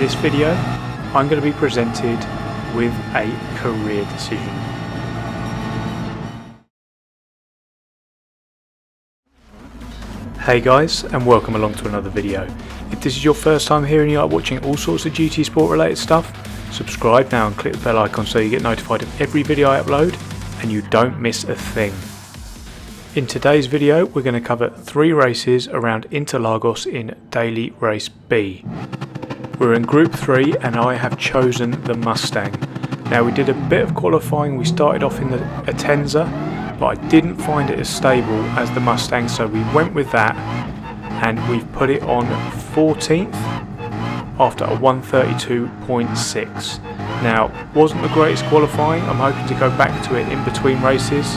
this video, I'm going to be presented with a career decision. Hey guys, and welcome along to another video. If this is your first time here and you are watching all sorts of GT Sport related stuff, subscribe now and click the bell icon so you get notified of every video I upload and you don't miss a thing. In today's video we're going to cover 3 races around Interlagos in Daily Race B. We're in Group 3 and I have chosen the Mustang. Now we did a bit of qualifying, we started off in the Atenza, but I didn't find it as stable as the Mustang, so we went with that and we've put it on 14th after a 132.6. Now, wasn't the greatest qualifying, I'm hoping to go back to it in between races,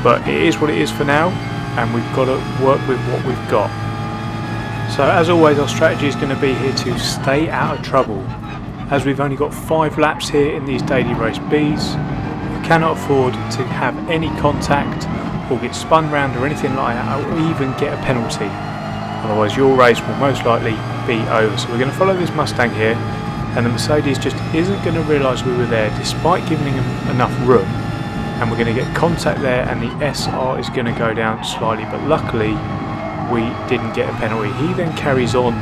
but it is what it is for now and we've got to work with what we've got. So as always, our strategy is going to be here to stay out of trouble. As we've only got 5 laps here in these Daily Race Bs, you cannot afford to have any contact or get spun round or anything like that, or even get a penalty. Otherwise your race will most likely be over. So we're going to follow this Mustang here, and the Mercedes just isn't going to realise we were there despite giving him enough room, and we're going to get contact there and the SR is going to go down slightly, but luckily we didn't get a penalty. He then carries on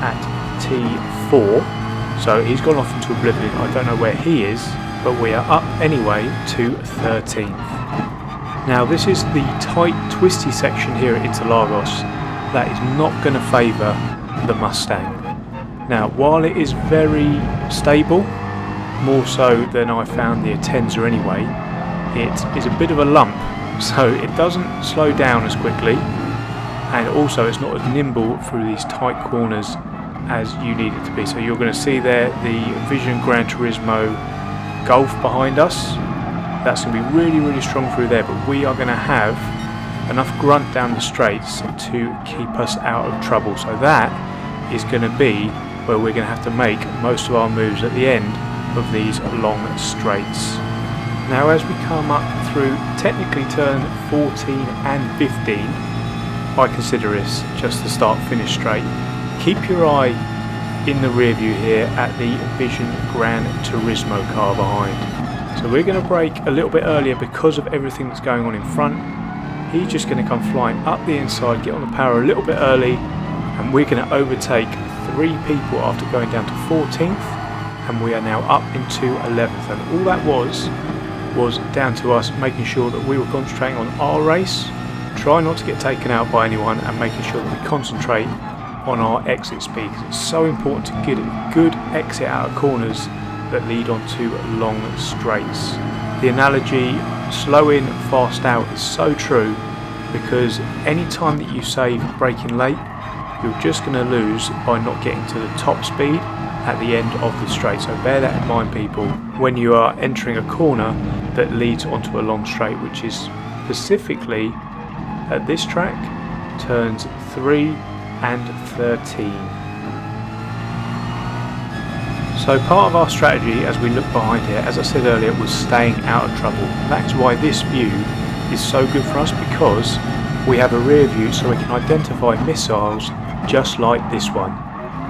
at T4, so he's gone off into oblivion. I don't know where he is, but we are up anyway to 13th. Now this is the tight twisty section here at Interlagos that is not going to favour the Mustang. Now while it is very stable, more so than I found the Atenza anyway, it is a bit of a lump, so it doesn't slow down as quickly, and also it's not as nimble through these tight corners as you need it to be. So you're going to see there the Vision Gran Turismo Golf behind us. That's going to be really strong through there, but we are going to have enough grunt down the straights to keep us out of trouble. So that is going to be where we're going to have to make most of our moves at the end of these long straights. Now as we come up through technically turn 14 and 15, I consider this just the start finish straight. Keep your eye in the rear view here at the Vision Gran Turismo car behind. So we're going to brake a little bit earlier because of everything that's going on in front. He's just going to come flying up the inside, get on the power a little bit early, and we're going to overtake 3 people after going down to 14th, and we are now up into 11th. And all that was down to us making sure that we were concentrating on our race, try not to get taken out by anyone, and making sure that we concentrate on our exit speed, because it's so important to get a good exit out of corners that lead onto long straights. The analogy slow in, fast out is so true, because any time that you save braking late, you're just going to lose by not getting to the top speed at the end of the straight. So bear that in mind, people, when you are entering a corner that leads onto a long straight, which is specifically at this track, turns 3 and 13. So part of our strategy as we look behind here, as I said earlier, was staying out of trouble. That's why this view is so good for us, because we have a rear view so we can identify missiles just like this one.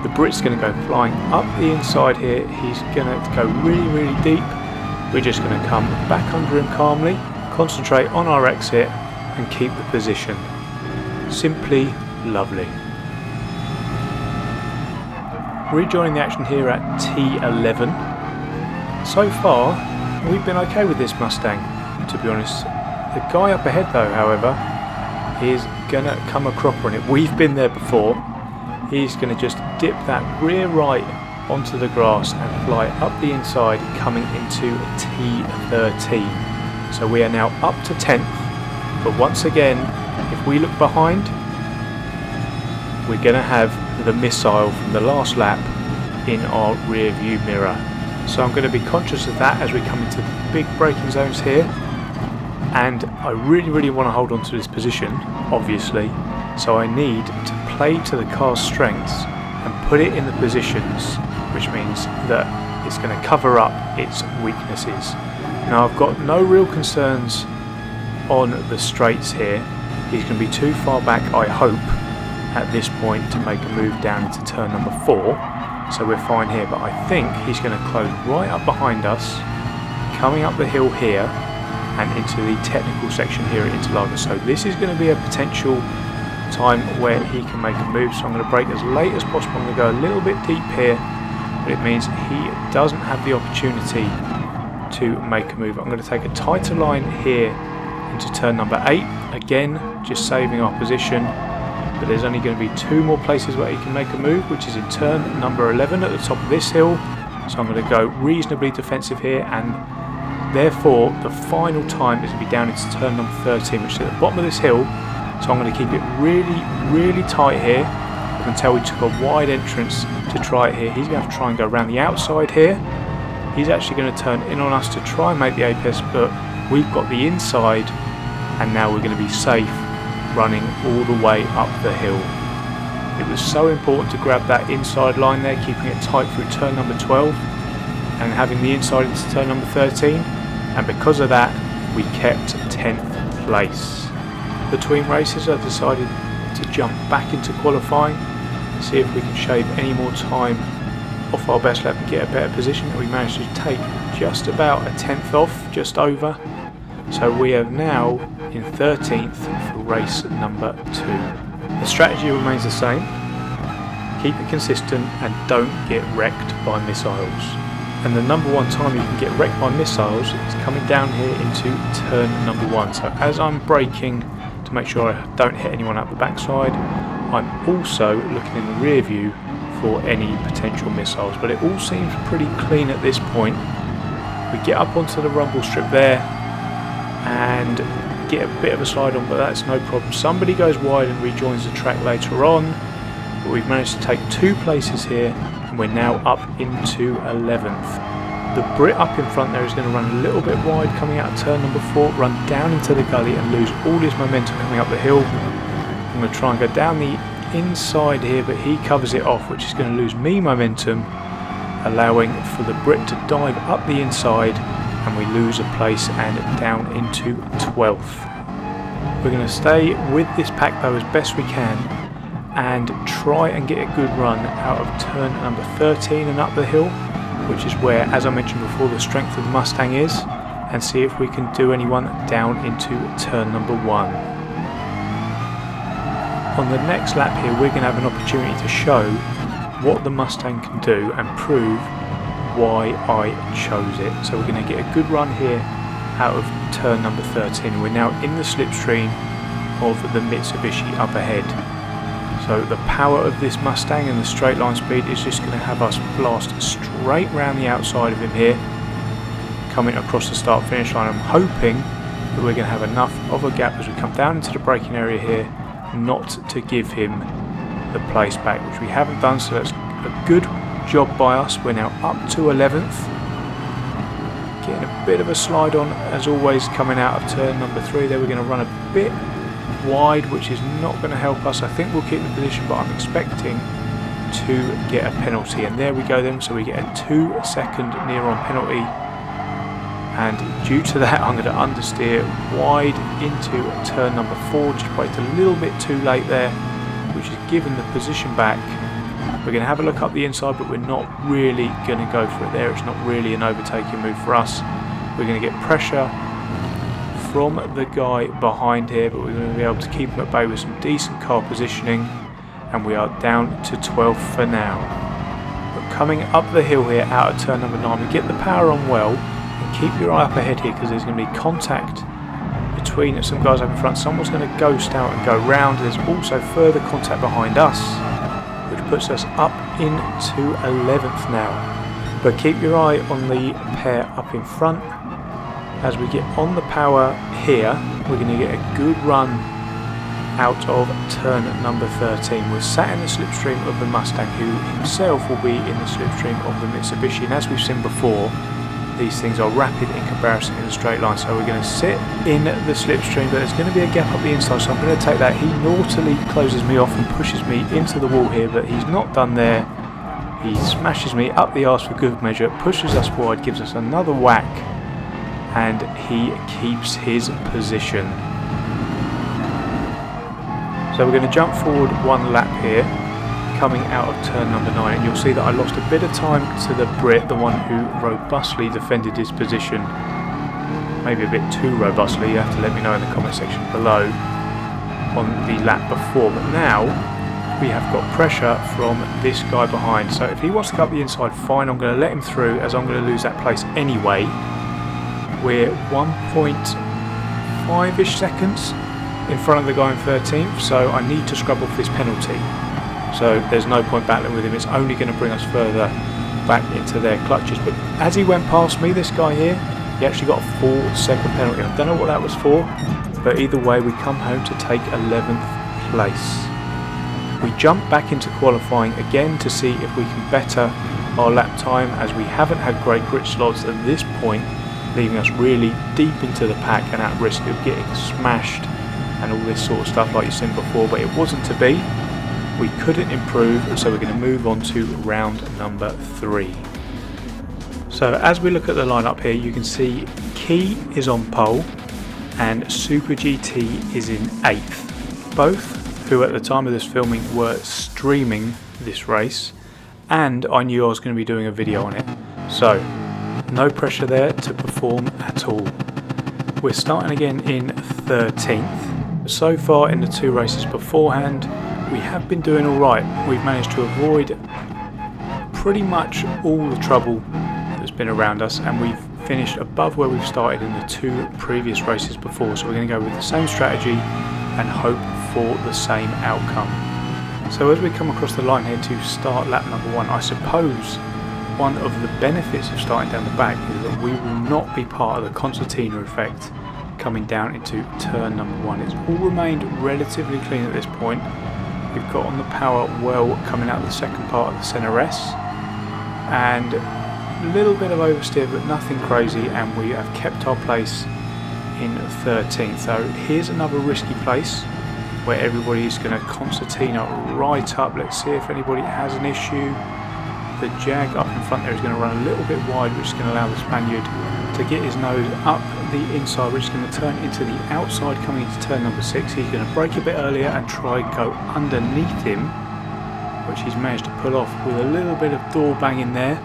The Brit's going to go flying up the inside here, he's going to go really deep. We're just going to come back under him calmly, concentrate on our exit and keep the position. Simply lovely. Rejoining the action here at T11. So far we've been okay with this Mustang, to be honest. The guy up ahead though, however, is going to come a cropper on it. We've been there before. He's going to just dip that rear right onto the grass and fly up the inside, coming into T13. So we are now up to 10th, but once again, if we look behind, we're going to have the missile from the last lap in our rear view mirror. So I'm going to be conscious of that as we come into the big braking zones here, and I really want to hold on to this position, obviously, so I need to play to the car's strengths and put it in the positions which means that it's going to cover up its weaknesses. Now I've got no real concerns on the straights here. He's going to be too far back, I hope, at this point to make a move down into turn number 4. so we're fine here. But I think he's going to close right up behind us, coming up the hill here and into the technical section here at Interlaken. So this is going to be a potential time where he can make a move, so I'm going to brake as late as possible. I'm going to go a little bit deep here, but it means he doesn't have the opportunity to make a move. I'm going to take a tighter line here into turn number 8, again just saving our position, but there's only going to be 2 more places where he can make a move, which is in turn number 11 at the top of this hill. So I'm going to go reasonably defensive here, and therefore the final time is going to be down into turn number 13, which is at the bottom of this hill. So I'm going to keep it really tight here. I can tell we took a wide entrance to try it here. He's going to have to try and go around the outside here. He's actually going to turn in on us to try and make the apex, but we've got the inside, and now we're going to be safe running all the way up the hill. It was so important to grab that inside line there, keeping it tight through turn number 12 and having the inside into turn number 13, and because of that we kept 10th place. Between races I decided to jump back into qualifying, see if we can shave any more time off our best lap and get a better position. We managed to take just about a 10th off, just over, so we are now in 13th for race number 2. The strategy remains the same: keep it consistent and don't get wrecked by missiles. And the number 1 time you can get wrecked by missiles is coming down here into turn number 1. So as I'm braking to make sure I don't hit anyone up the backside, I'm also looking in the rear view for any potential missiles. But it all seems pretty clean at this point. We get up onto the rumble strip there and get a bit of a slide on, but that's no problem. Somebody goes wide and rejoins the track later on, but we've managed to take 2 places here, and we're now up into 11th. The Brit up in front there is going to run a little bit wide coming out of turn number 4, run down into the gully and lose all his momentum coming up the hill. I'm going to try and go down the inside here, but he covers it off, which is going to lose me momentum, allowing for the Brit to dive up the inside, and we lose a place and down into 12th. We're going to stay with this pack though as best we can and try and get a good run out of turn number 13 and up the hill, which is where, as I mentioned before, the strength of the Mustang is, and see if we can do anyone down into turn number 1. On the next lap here we're going to have an opportunity to show what the Mustang can do and prove why I chose it. So we're going to get a good run here out of turn number 13. We're now in the slipstream of the Mitsubishi up ahead. So the power of this Mustang and the straight line speed is just going to have us blast straight round the outside of him here, coming across the start finish line. I'm hoping that we're going to have enough of a gap as we come down into the braking area here not to give him the place back, which we haven't done, so that's a good job by us. We're now up to 11th, getting a bit of a slide on as always coming out of turn number 3 there. We're going to run a bit wide, which is not going to help us. I think we'll keep the position, but I'm expecting to get a penalty, and there we go then. So we get a 2-second near on penalty, and due to that I'm going to understeer wide into turn number 4, just braked a little bit too late there, which is given the position back. We're going to have a look up the inside, but we're not really going to go for it there. It's not really an overtaking move for us. We're going to get pressure from the guy behind here, but we're going to be able to keep him at bay with some decent car positioning, and we are down to 12th for now. But coming up the hill here out of turn number 9, we get the power on well, and keep your eye up ahead here because there's going to be contact between some guys up in front. Someone's going to ghost out and go round. There's also further contact behind us, which puts us up into 11th now. But keep your eye on the pair up in front. As we get on the power here, we're going to get a good run out of turn number 13. We're sat in the slipstream of the Mustang, who himself will be in the slipstream of the Mitsubishi, and as we've seen before, these things are rapid in comparison in a straight line. So we're going to sit in the slipstream, but there's going to be a gap up the inside, so I'm going to take that. He naughtily closes me off and pushes me into the wall here, but he's not done there. He smashes me up the arse for good measure, pushes us wide, gives us another whack, and he keeps his position. So we're going to jump forward 1 lap here, coming out of turn number 9, and you'll see that I lost a bit of time to the Brit, the one who robustly defended his position. Maybe a bit too robustly, you have to let me know in the comment section below, on the lap before. But now we have got pressure from this guy behind, so if he wants to go up the inside, fine, I'm going to let him through, as I'm going to lose that place anyway. We're 1.5-ish seconds in front of the guy in 13th, so I need to scrub off this penalty. So there's no point battling with him, it's only going to bring us further back into their clutches. But as he went past me, this guy here, he actually got a 4-second penalty. I don't know what that was for, but either way we come home to take 11th place. We jump back into qualifying again to see if we can better our lap time, as we haven't had great grit slots at this point, leaving us really deep into the pack and at risk of getting smashed and all this sort of stuff like you've seen before, but it wasn't to be. We couldn't improve, so we're going to move on to round number 3. So as we look at the lineup here, you can see Key is on pole and Super GT is in 8th. Both who at the time of this filming were streaming this race, and I knew I was going to be doing a video on it. So no pressure there to perform at all. We're starting again in 13th. So far in the 2 races beforehand, we have been doing alright. We've managed to avoid pretty much all the trouble that's been around us, and we've finished above where we've started in the 2 previous races before. So we're going to go with the same strategy and hope for the same outcome. So as we come across the line here to start lap number 1, I suppose one of the benefits of starting down the back is that we will not be part of the concertina effect coming down into turn number 1. It's all remained relatively clean at this point. We've got on the power well coming out of the second part of the centre S, and a little bit of oversteer but nothing crazy, and we have kept our place in 13th. So here's another risky place where everybody is going to concertina right up. Let's see if anybody has an issue. The Jag up in front there is going to run a little bit wide, which is going to allow the Spaniard to get his nose up the inside, which is going to turn into the outside coming into turn number 6. He's going to brake a bit earlier and try and go underneath him, which he's managed to pull off with a little bit of door banging there.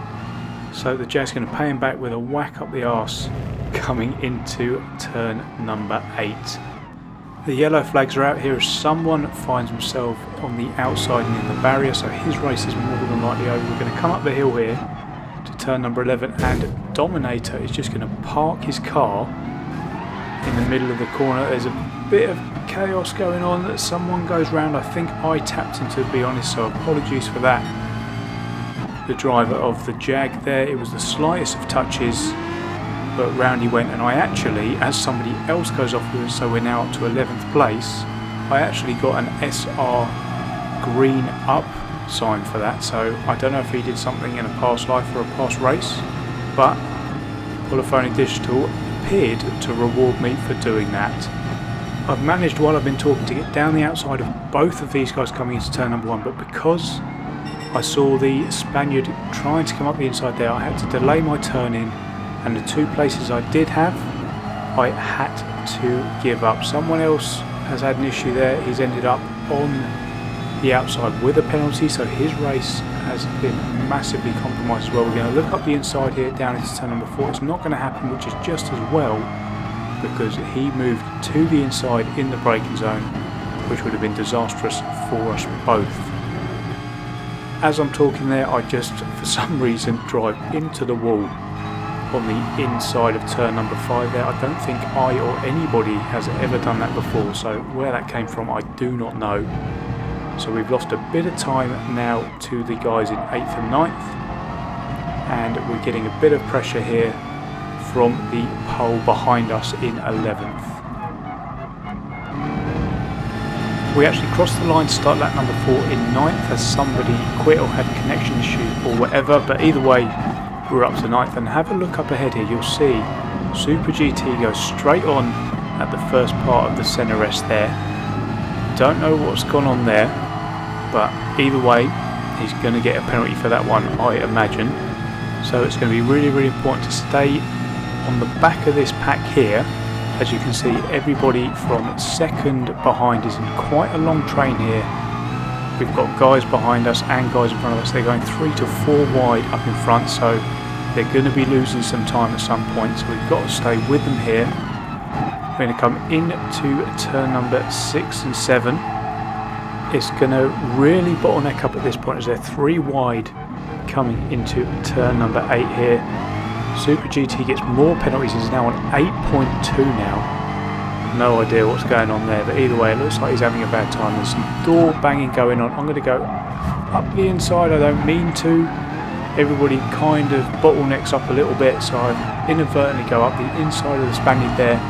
So the Jag's going to pay him back with a whack up the arse coming into turn number 8. The yellow flags are out here as someone finds himself on the outside and in the barrier, so his race is more than likely over. We're going to come up the hill here to turn number 11, and Dominator is just going to park his car in the middle of the corner. There's a bit of chaos going on. Someone goes round. I think I tapped him, to be honest, so apologies for that. The driver of the Jag there, it was the slightest of touches, but round he went, and I actually, as somebody else goes off with us, so we're now up to 11th place, I actually got an SR green up sign for that. So I don't know if he did something in a past life or a past race, but Polyphony Digital appeared to reward me for doing that. I've managed, while I've been talking, to get down the outside of both of these guys coming into turn number 1, but because I saw the Spaniard trying to come up the inside there, I had to delay my turn in, and the 2 places I did have, I had to give up. Someone else has had an issue there. He's ended up on the outside with a penalty, so his race has been massively compromised as well. We're going to look up the inside here down into turn number 4. It's not going to happen, which is just as well, because he moved to the inside in the braking zone, which would have been disastrous for us both. As I'm talking there, I just, for some reason, drive into the wall on the inside of turn number 5 there. I don't think I or anybody has ever done that before, so where that came from I do not know. So we've lost a bit of time now to the guys in 8th and 9th, and we're getting a bit of pressure here from the pole behind us in 11th. We actually crossed the line to start lap number 4 in 9th as somebody quit or had connection issue or whatever, but either way we're up to 9th. And have a look up ahead here, you'll see Super GT goes straight on at the first part of the centre S there. Don't know what's gone on there, but either way he's going to get a penalty for that one, I imagine. So it's going to be really, really important to stay on the back of this pack here. As you can see, everybody from second behind is in quite a long train here we've got guys behind us and guys in front of us. They're going 3 to 4 wide up in front, so they're going to be losing some time at some point, so we've got to stay with them here. We're going to come into turn number 6 and 7. It's going to really bottleneck up at this point as they're 3 wide coming into turn number 8 here. Super GT gets more penalties. He's now on 8.2 now. No idea what's going on there, but either way it looks like he's having a bad time. There's some door banging going on. I'm going to go up the inside. I don't mean to. Everybody kind of bottlenecks up a little bit, so I inadvertently go up the inside of the Spaniard there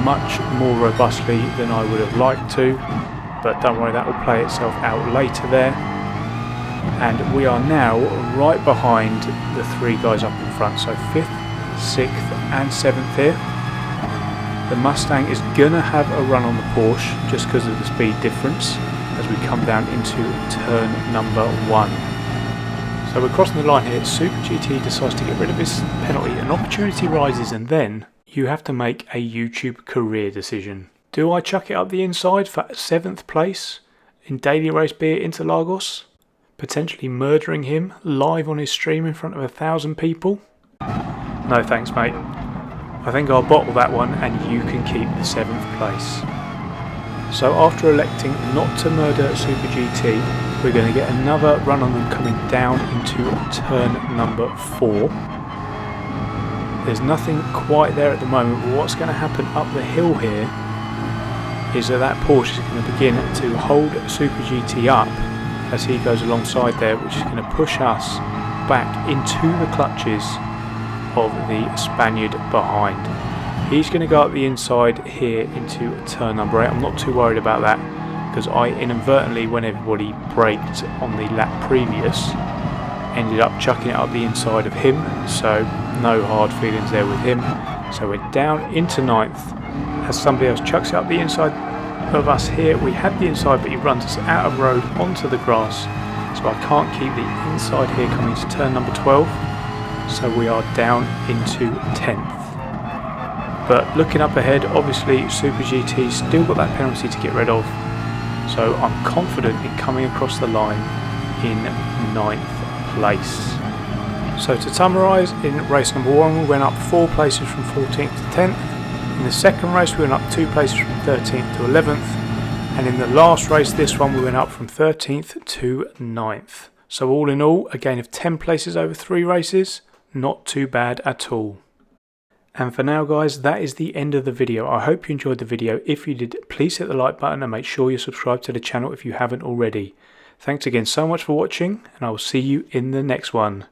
much more robustly than I would have liked to, but don't worry, that will play itself out later there. And we are now right behind the 3 guys up in front, so 5th, 6th and 7th here. The Mustang is going to have a run on the Porsche just because of the speed difference as we come down into turn number 1. So we're crossing the line here. Super GT decides to get rid of his penalty. An opportunity rises and then you have to make a YouTube career decision. Do I chuck it up the inside for 7th place in Daily Race Beer Interlagos? Potentially murdering him live on his stream in front of 1,000 people? No thanks, mate. I think I'll bottle that one and you can keep the 7th place. So after electing not to murder Super GT, we're going to get another run on them coming down into turn number 4. There's nothing quite there at the moment, but what's going to happen up the hill here is that Porsche is going to begin to hold Super GT up as he goes alongside there, which is going to push us back into the clutches of the Spaniard behind. He's going to go up the inside here into turn number 8. I'm not too worried about that because I inadvertently, when everybody braked on the lap previous, ended up chucking it up the inside of him, so no hard feelings there with him. So we're down into 9th as somebody else chucks it up the inside of us here. We had the inside, but he runs us out of road onto the grass, so I can't keep the inside here coming to turn number 12. So we are down into 10th. But looking up ahead, obviously Super GT still got that penalty to get rid of, so I'm confident in coming across the line in 9th place. So to summarise, in race number 1 we went up 4 places from 14th to 10th. In the second race we went up 2 places from 13th to 11th, and in the last race, this one, we went up from 13th to 9th. So all in all, a gain of 10 places over 3 races, not too bad at all. And for now guys, that is the end of the video. I hope you enjoyed the video. If you did, please hit the like button and make sure you subscribe to the channel if you haven't already. Thanks again so much for watching, and I will see you in the next one.